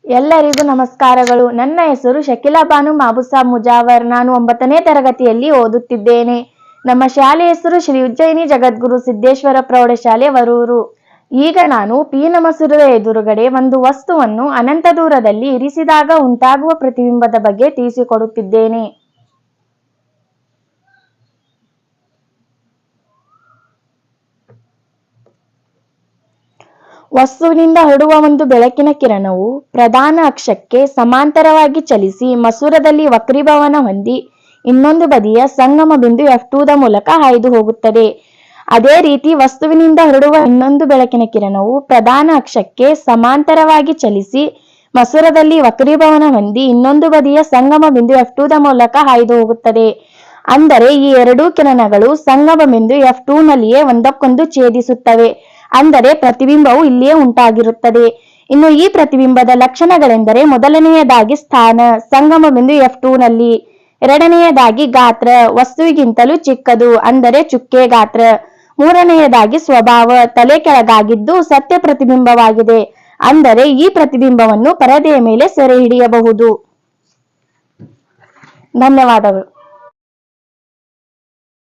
ಎಲ್ಲರಿಗೂ ನಮಸ್ಕಾರಗಳು. ನನ್ನ ಹೆಸರು ಶಕಿಲಾ ಬಾನು ಮಾಬುಸಾಬ್ ಮುಜಾವರ್. ನಾನು 9ನೇ ತರಗತಿಯಲ್ಲಿ ಓದುತ್ತಿದ್ದೇನೆ. ನಮ್ಮ ಶಾಲೆ ಹೆಸರು ಶ್ರೀ ಉಜ್ಜಯಿನಿ ಜಗದ್ಗುರು ಸಿದ್ದೇಶ್ವರ ಪ್ರೌಢಶಾಲೆ ವರೂರು. ಈಗ ನಾನು ಪೀನ ಮಸೂರದ ಎದುರುಗಡೆ ಒಂದು ವಸ್ತುವನ್ನು ಅನಂತ ದೂರದಲ್ಲಿ ಇರಿಸಿದಾಗ ಉಂಟಾಗುವ ಪ್ರತಿಬಿಂಬದ ಬಗ್ಗೆ ತಿಳಿಸಿಕೊಡುತ್ತಿದ್ದೇನೆ. ವಸ್ತುವಿನಿಂದ ಹೊರಡುವ ಒಂದು ಬೆಳಕಿನ ಕಿರಣವು ಪ್ರಧಾನ ಅಕ್ಷಕ್ಕೆ ಸಮಾಂತರವಾಗಿ ಚಲಿಸಿ ಮಸೂರದಲ್ಲಿ ವಕ್ರೀಭವನ ಹೊಂದಿ ಇನ್ನೊಂದು ಬದಿಯ ಸಂಗಮ ಬಿಂದು F2 ದ ಮೂಲಕ ಹಾಯ್ದು ಹೋಗುತ್ತದೆ. ಅದೇ ರೀತಿ ವಸ್ತುವಿನಿಂದ ಹೊರಡುವ ಇನ್ನೊಂದು ಬೆಳಕಿನ ಕಿರಣವು ಪ್ರಧಾನ ಅಕ್ಷಕ್ಕೆ ಸಮಾಂತರವಾಗಿ ಚಲಿಸಿ ಮಸೂರದಲ್ಲಿ ವಕ್ರೀಭವನ ಹೊಂದಿ ಇನ್ನೊಂದು ಬದಿಯ ಸಂಗಮ ಬಿಂದು F2 ದ ಮೂಲಕ ಹಾಯ್ದು ಹೋಗುತ್ತದೆ. ಅಂದರೆ ಈ ಎರಡೂ ಕಿರಣಗಳು ಸಂಗಮ ಬಿಂದು F2 ನಲ್ಲಿಯೇ ಒಂದಕ್ಕೊಂದು ಛೇದಿಸುತ್ತವೆ. ಅಂದರೆ ಪ್ರತಿಬಿಂಬವು ಇಲ್ಲಿಯೇ ಉಂಟಾಗಿರುತ್ತದೆ. ಇನ್ನು ಈ ಪ್ರತಿಬಿಂಬದ ಲಕ್ಷಣಗಳೆಂದರೆ, ಮೊದಲನೆಯದಾಗಿ ಸ್ಥಾನ, ಸಂಗಮ ಬಿಂದು F2 ನಲ್ಲಿ. ಎರಡನೆಯದಾಗಿ ಗಾತ್ರ, ವಸ್ತುವಿಗಿಂತಲೂ ಚಿಕ್ಕದು, ಅಂದರೆ ಚುಕ್ಕೆ ಗಾತ್ರ. ಮೂರನೆಯದಾಗಿ ಸ್ವಭಾವ, ತಲೆ ಕೆಳಗಾಗಿದ್ದು ಸತ್ಯ ಪ್ರತಿಬಿಂಬವಾಗಿದೆ. ಅಂದರೆ ಈ ಪ್ರತಿಬಿಂಬವನ್ನು ಪರದೆಯ ಮೇಲೆ ಸೆರೆ ಹಿಡಿಯಬಹುದು. ಧನ್ಯವಾದಗಳು.